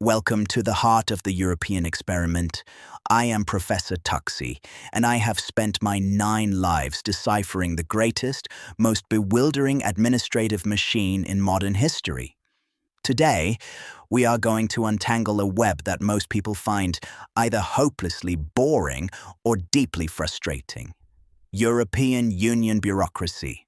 Welcome to the heart of the European experiment. I am Professor Tuxie, and I have spent my 9 lives deciphering the greatest, most bewildering administrative machine in modern history. Today, we are going to untangle a web that most people find either hopelessly boring or deeply frustrating. European Union bureaucracy.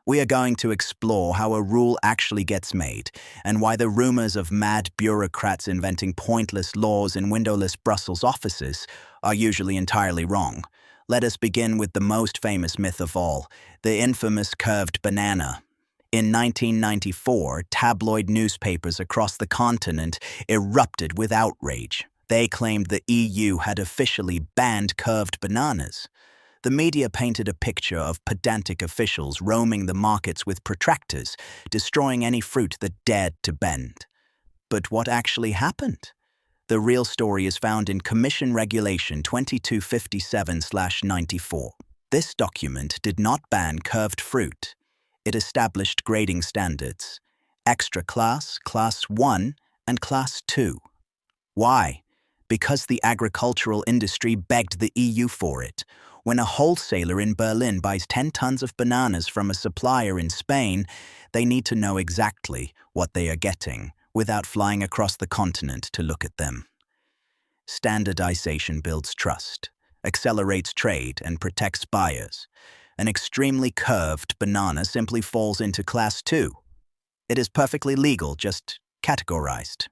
We are going to explore how a rule actually gets made and why the rumors of mad bureaucrats inventing pointless laws in windowless Brussels offices are usually entirely wrong. Let us begin with the most famous myth of all, the infamous curved banana. In 1994, tabloid newspapers across the continent erupted with outrage. They claimed the EU had officially banned curved bananas. The media painted a picture of pedantic officials roaming the markets with protractors, destroying any fruit that dared to bend. But what actually happened? The real story is found in Commission Regulation 2257/94. This document did not ban curved fruit. It established grading standards: extra class, class 1, and class 2. Why? Because the agricultural industry begged the EU for it. When a wholesaler in Berlin buys 10 tons of bananas from a supplier in Spain, they need to know exactly what they are getting without flying across the continent to look at them. Standardization builds trust, accelerates trade, and protects buyers. An extremely curved banana simply falls into class 2. It is perfectly legal, just categorized.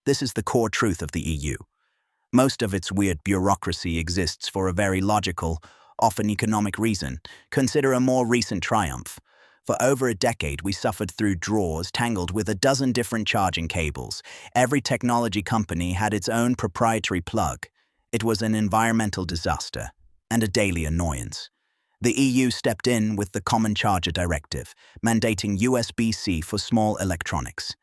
This is the core truth of the EU. Most of its weird bureaucracy exists for a very logical, often economic reason. Consider a more recent triumph. For over a decade, we suffered through drawers tangled with a dozen different charging cables. Every technology company had its own proprietary plug. It was an environmental disaster and a daily annoyance. The EU stepped in with the Common Charger Directive, mandating USB-C for small electronics.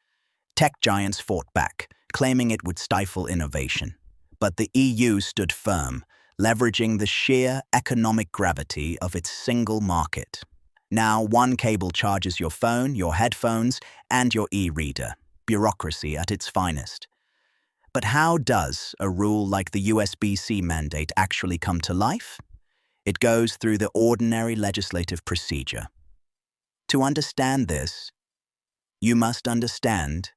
Tech giants fought back, claiming it would stifle innovation. But the EU stood firm, leveraging the sheer economic gravity of its single market. Now, one cable charges your phone, your headphones, and your e-reader. Bureaucracy at its finest. But how does a rule like the USB-C mandate actually come to life? It goes through the ordinary legislative procedure. To understand this, you must understand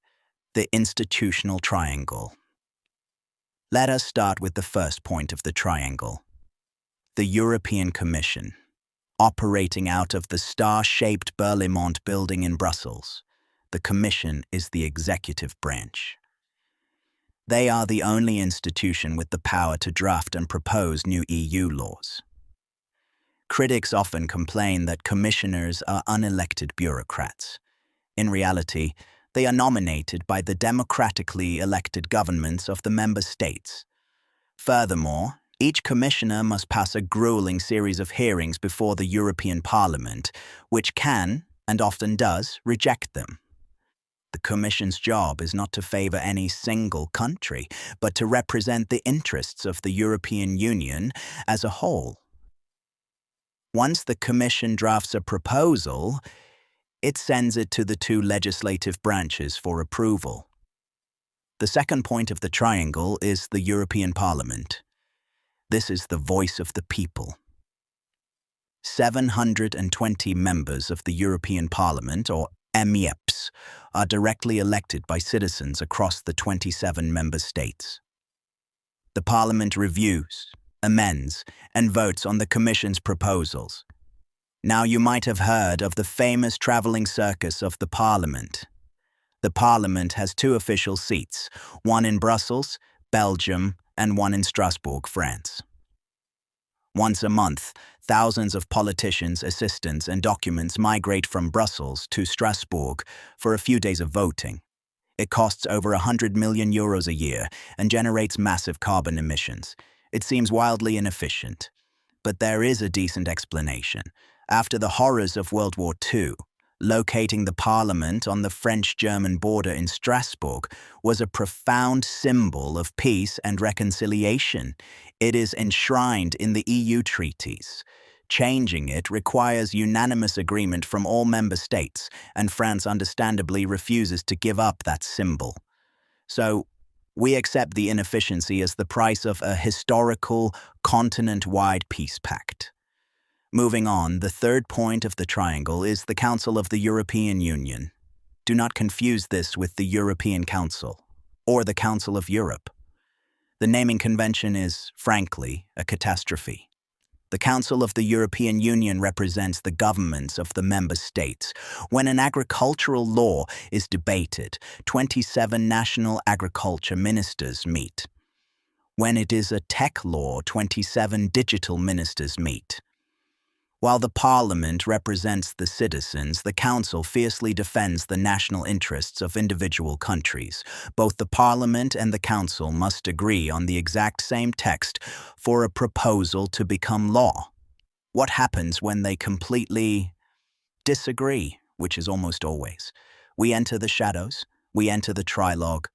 the institutional triangle. Let us start with the first point of the triangle. The European Commission, operating out of the star-shaped Berlaymont building in Brussels. The Commission is the executive branch. They are the only institution with the power to draft and propose new EU laws. Critics often complain that commissioners are unelected bureaucrats. In reality, they are nominated by the democratically elected governments of the member states. Furthermore, each commissioner must pass a grueling series of hearings before the European Parliament, which can, and often does, reject them. The Commission's job is not to favor any single country, but to represent the interests of the European Union as a whole. Once the Commission drafts a proposal, it sends it to the 2 legislative branches for approval. The second point of the triangle is the European Parliament. This is the voice of the people. 720 members of the European Parliament, or MEPs, are directly elected by citizens across the 27 member states. The Parliament reviews, amends, and votes on the Commission's proposals. Now you might have heard of the famous traveling circus of the Parliament. The Parliament has 2 official seats, one in Brussels, Belgium, and one in Strasbourg, France. Once a month, thousands of politicians, assistants, and documents migrate from Brussels to Strasbourg for a few days of voting. It costs over €100 million a year and generates massive carbon emissions. It seems wildly inefficient. But there is a decent explanation. After the horrors of World War II, locating the Parliament on the French-German border in Strasbourg was a profound symbol of peace and reconciliation. It is enshrined in the EU treaties. Changing it requires unanimous agreement from all member states, and France understandably refuses to give up that symbol. So, we accept the inefficiency as the price of a historical, continent-wide peace pact. Moving on, the third point of the triangle is the Council of the European Union. Do not confuse this with the European Council or the Council of Europe. The naming convention is, frankly, a catastrophe. The Council of the European Union represents the governments of the member states. When an agricultural law is debated, 27 national agriculture ministers meet. When it is a tech law, 27 digital ministers meet. While the Parliament represents the citizens, the Council fiercely defends the national interests of individual countries. Both the Parliament and the Council must agree on the exact same text for a proposal to become law. What happens when they completely disagree, which is almost always? We enter the shadows, we enter the trilogue.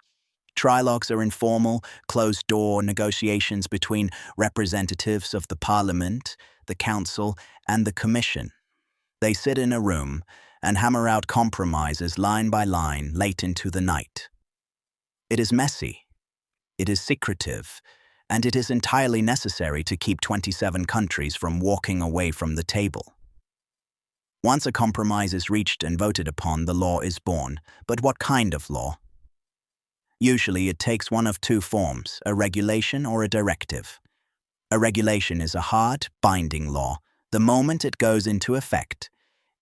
Trilogues are informal, closed-door negotiations between representatives of the Parliament, the Council, and the Commission. They sit in a room and hammer out compromises line by line late into the night. It is messy, it is secretive, and it is entirely necessary to keep 27 countries from walking away from the table. Once a compromise is reached and voted upon, the law is born. But what kind of law? Usually it takes one of two forms, a regulation or a directive. A regulation is a hard, binding law. The moment it goes into effect,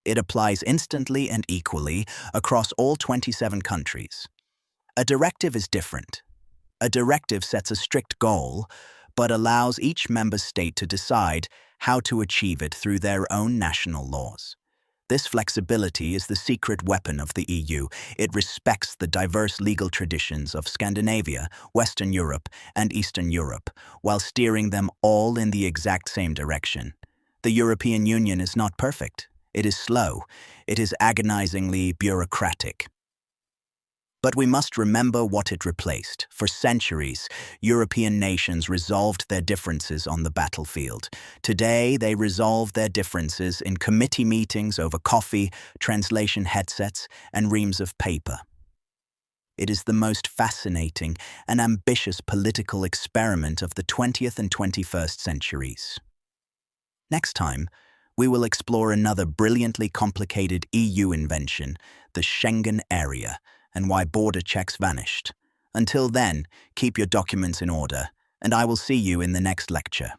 it applies instantly and equally across all 27 countries. A directive is different. A directive sets a strict goal, but allows each member state to decide how to achieve it through their own national laws. This flexibility is the secret weapon of the EU. It respects the diverse legal traditions of Scandinavia, Western Europe, and Eastern Europe, while steering them all in the exact same direction. The European Union is not perfect. It is slow. It is agonizingly bureaucratic. But we must remember what it replaced. For centuries, European nations resolved their differences on the battlefield. Today, they resolve their differences in committee meetings over coffee, translation headsets, and reams of paper. It is the most fascinating and ambitious political experiment of the 20th and 21st centuries. Next time, we will explore another brilliantly complicated EU invention, the Schengen area, and why border checks vanished. Until then, keep your documents in order, and I will see you in the next lecture.